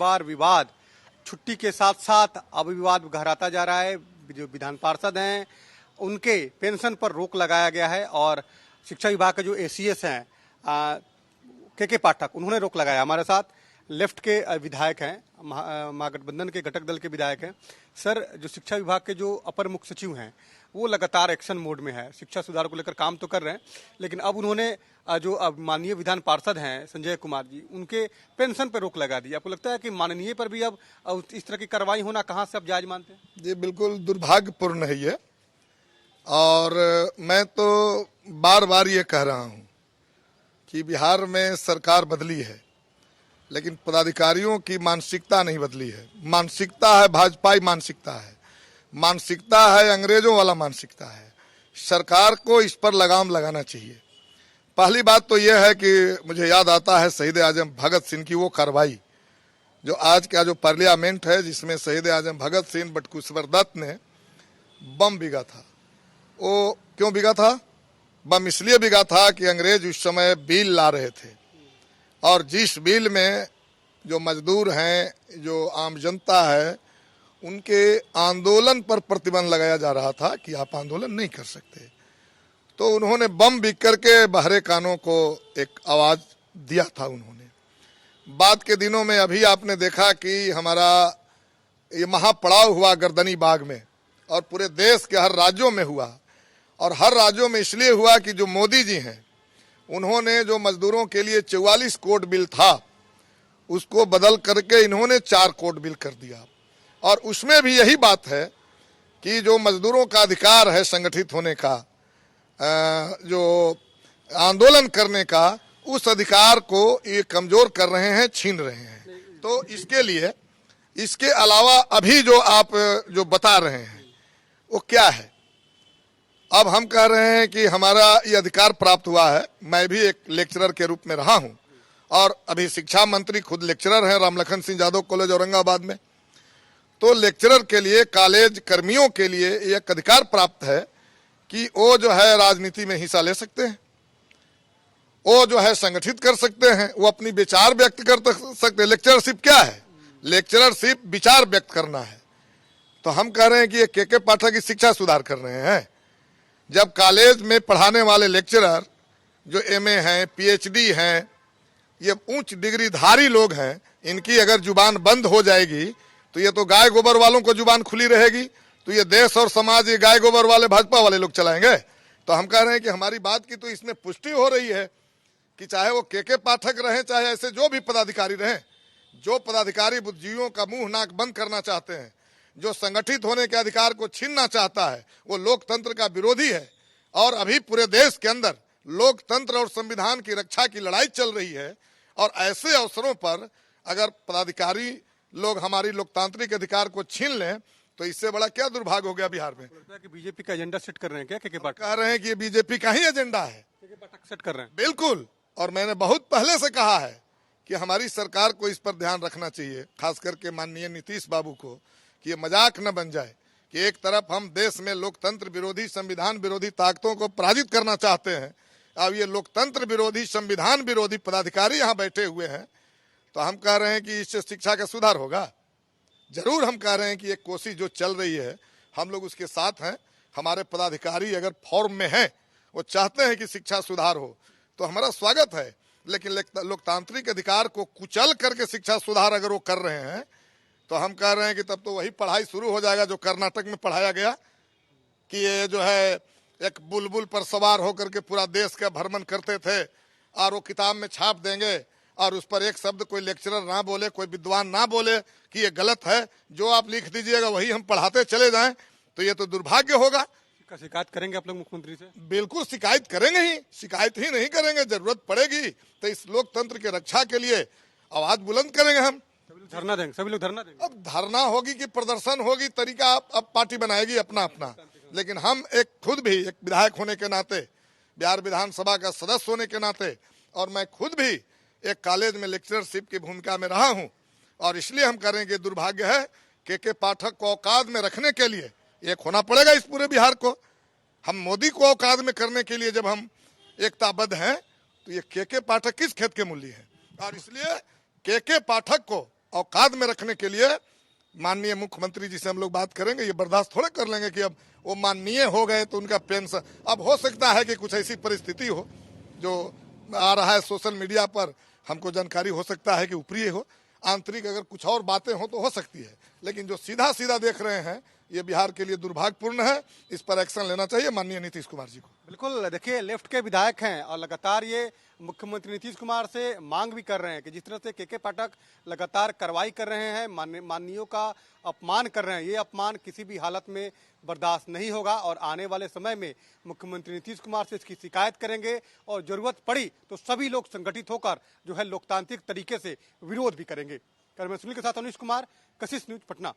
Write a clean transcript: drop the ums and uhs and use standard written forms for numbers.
बार विवाद छुट्टी के साथ साथ अब विवाद गहराता जा रहा है। जो विधान पार्षद हैं उनके पेंशन पर रोक लगाया गया है और शिक्षा विभाग के जो एसीएस हैं के पाठक, उन्होंने रोक लगाया। हमारे साथ लेफ्ट के विधायक हैं, महागठबंधन के घटक दल के विधायक हैं। सर, जो शिक्षा विभाग के जो अपर मुख्य सचिव हैं वो लगातार एक्शन मोड में है, शिक्षा सुधार को लेकर काम तो कर रहे हैं, लेकिन अब उन्होंने जो अब माननीय विधान पार्षद हैं संजय कुमार जी, उनके पेंशन पर रोक लगा दी। आपको लगता है कि माननीय पर भी अब इस तरह की कार्रवाई होना कहाँ से अब जायज मानते हैं? जी बिल्कुल दुर्भाग्यपूर्ण है ये, और मैं तो बार बार ये कह रहा हूँ कि बिहार में सरकार बदली है लेकिन पदाधिकारियों की मानसिकता नहीं बदली है। मानसिकता है भाजपाई मानसिकता है, मानसिकता है अंग्रेजों वाला मानसिकता है। सरकार को इस पर लगाम लगाना चाहिए। पहली बात तो यह है कि मुझे याद आता है शहीद आजम भगत सिंह की वो कार्रवाई, जो आज का जो पार्लियामेंट है जिसमें शहीद आजम भगत सिंह बटकुश्वर दत्त ने बम बिगा था। वो क्यों बिगा था? बम इसलिए बिगा था कि अंग्रेज उस समय बिल ला रहे थे और जिस बिल में जो मजदूर हैं, जो आम जनता है, उनके आंदोलन पर प्रतिबंध लगाया जा रहा था कि आप आंदोलन नहीं कर सकते। तो उन्होंने बम बिक करके बहरे कानों को एक आवाज दिया था उन्होंने। बाद के दिनों में अभी आपने देखा कि हमारा ये महापड़ाव हुआ गर्दनी बाग में और पूरे देश के हर राज्यों में हुआ, और हर राज्यों में इसलिए हुआ कि जो मोदी जी हैं उन्होंने जो मजदूरों के लिए 44 कोड बिल था उसको बदल करके इन्होंने 4 कोड बिल कर दिया। और उसमें भी यही बात है कि जो मजदूरों का अधिकार है संगठित होने का, जो आंदोलन करने का, उस अधिकार को ये कमजोर कर रहे हैं, छीन रहे हैं। तो इसके लिए इसके अलावा अभी जो आप जो बता रहे हैं वो क्या है? अब हम कह रहे हैं कि हमारा ये अधिकार प्राप्त हुआ है। मैं भी एक लेक्चरर के रूप में रहा हूं और अभी शिक्षा मंत्री खुद लेक्चरर हैं रामलखन सिंह यादव कॉलेज औरंगाबाद में। तो लेक्चरर के लिए, कॉलेज कर्मियों के लिए एक अधिकार प्राप्त है कि वो जो है राजनीति में हिस्सा ले सकते हैं, वो जो है संगठित कर सकते हैं, वो अपनी विचार व्यक्त कर सकते हैं। लेक्चरशिप क्या है? लेक्चरशिप विचार व्यक्त करना है। तो हम कह रहे हैं कि ये के पाठक की शिक्षा सुधार कर रहे हैं। जब कॉलेज में पढ़ाने वाले लेक्चरर जो एमए हैं, पीएचडी हैं, ये उच्च डिग्रीधारी लोग हैं, इनकी अगर जुबान बंद हो जाएगी तो ये तो गाय गोबर वालों को जुबान खुली रहेगी, तो ये देश और समाज ये गाय गोबर वाले भाजपा वाले लोग चलाएंगे। तो हम कह रहे हैं कि हमारी बात की तो इसमें पुष्टि हो रही है कि चाहे वो के पाठक रहें, चाहे ऐसे जो भी पदाधिकारी रहें, जो पदाधिकारी बुद्धिजीवियों का मुंह नाक बंद करना चाहते हैं, जो संगठित होने के अधिकार को छीनना चाहता है, वो लोकतंत्र का विरोधी है। और अभी पूरे देश के अंदर लोकतंत्र और संविधान की रक्षा की लड़ाई चल रही है, और ऐसे अवसरों पर अगर पदाधिकारी लोग हमारी लोकतांत्रिक अधिकार को छीन लें तो इससे बड़ा क्या दुर्भाग्य हो गया बिहार में। लगता है कि बीजेपी का एजेंडा सेट कर रहे हैं क्या के पाठक? कह रहे हैं कि ये बीजेपी का ही एजेंडा है, के पाठक सेट कर रहे हैं। बिल्कुल। और मैंने बहुत पहले से कहा है कि हमारी सरकार को इस पर ध्यान रखना चाहिए, खास करके माननीय नीतीश बाबू को, कि ये मजाक न बन जाए कि एक तरफ हम देश में लोकतंत्र विरोधी, संविधान विरोधी ताकतों को पराजित करना चाहते हैं, अब ये लोकतंत्र विरोधी, संविधान विरोधी पदाधिकारी यहाँ बैठे हुए हैं। तो हम कह रहे हैं कि इससे शिक्षा का सुधार होगा। जरूर हम कह रहे हैं कि ये कोशिश जो चल रही है हम लोग उसके साथ हैं। हमारे पदाधिकारी अगर फॉर्म में हैं, वो चाहते हैं कि शिक्षा सुधार हो, तो हमारा स्वागत है। लेकिन लोकतांत्रिक अधिकार को कुचल करके शिक्षा सुधार अगर वो कर रहे हैं तो हम कह रहे हैं कि तब तो वही पढ़ाई शुरू हो जाएगा जो कर्नाटक में पढ़ाया गया कि ये जो है एक बुलबुल पर सवार होकर के पूरा देश का भ्रमण करते थे और वो किताब में छाप देंगे और उस पर एक शब्द कोई लेक्चरर ना बोले, कोई विद्वान ना बोले कि ये गलत है, जो आप लिख दीजिएगा वही हम पढ़ाते चले जाएं। तो ये तो दुर्भाग्य होगा। शिकायत करेंगे आप लोग मुख्यमंत्री से? बिल्कुल शिकायत करेंगे ही, शिकायत ही नहीं करेंगे, जरूरत पड़ेगी तो इस लोकतंत्र के रक्षा के लिए आवाज बुलंद करेंगे हम। धरना देंगे, सभी लोग धरना देंगे। अब धरना होगी कि प्रदर्शन होगी, तरीका अब पार्टी बनाएगी अपना अपना। लेकिन हम एक खुद भी एक विधायक होने के नाते, बिहार विधानसभा का सदस्य होने के नाते, और मैं खुद भी एक कॉलेज में लेक्चरशिप की भूमिका में रहा हूं, और इसलिए हम करेंगे दुर्भाग्य है के पाठक को औकात में रखने के लिए एक होना पड़ेगा इस पूरे बिहार को। हम मोदी को औकात में करने के लिए जब हम एकताबद्ध हैं तो ये के पाठक किस खेत के मूल्य है। और इसलिए के पाठक को औकात में रखने के लिए माननीय मुख्यमंत्री जी से हम लोग बात करेंगे। ये बर्दाश्त थोड़े कर लेंगे कि अब वो माननीय हो गए तो उनका पेंशन, अब हो सकता है कि कुछ ऐसी परिस्थिति हो जो आ रहा है सोशल मीडिया पर, हमको जानकारी हो सकता है कि ऊपरी हो, आंतरिक अगर कुछ और बातें हो तो हो सकती है, लेकिन जो सीधा सीधा देख रहे हैं ये बिहार के लिए दुर्भाग्यपूर्ण है। इस पर एक्शन लेना चाहिए माननीय नीतीश कुमार जी को। बिल्कुल, देखिए लेफ्ट के विधायक हैं और लगातार ये मुख्यमंत्री नीतीश कुमार से मांग भी कर रहे हैं कि जिस तरह से के पाठक लगातार कार्रवाई कर रहे हैं, माननीयों का अपमान कर रहे हैं, ये अपमान किसी भी हालत में बर्दाश्त नहीं होगा और आने वाले समय में मुख्यमंत्री नीतीश कुमार से इसकी शिकायत करेंगे और जरूरत पड़ी तो सभी लोग संगठित होकर जो है लोकतांत्रिक तरीके से विरोध भी करेंगे। कैमरा सुनील के साथ अनिश कुमार, कशिश न्यूज, पटना।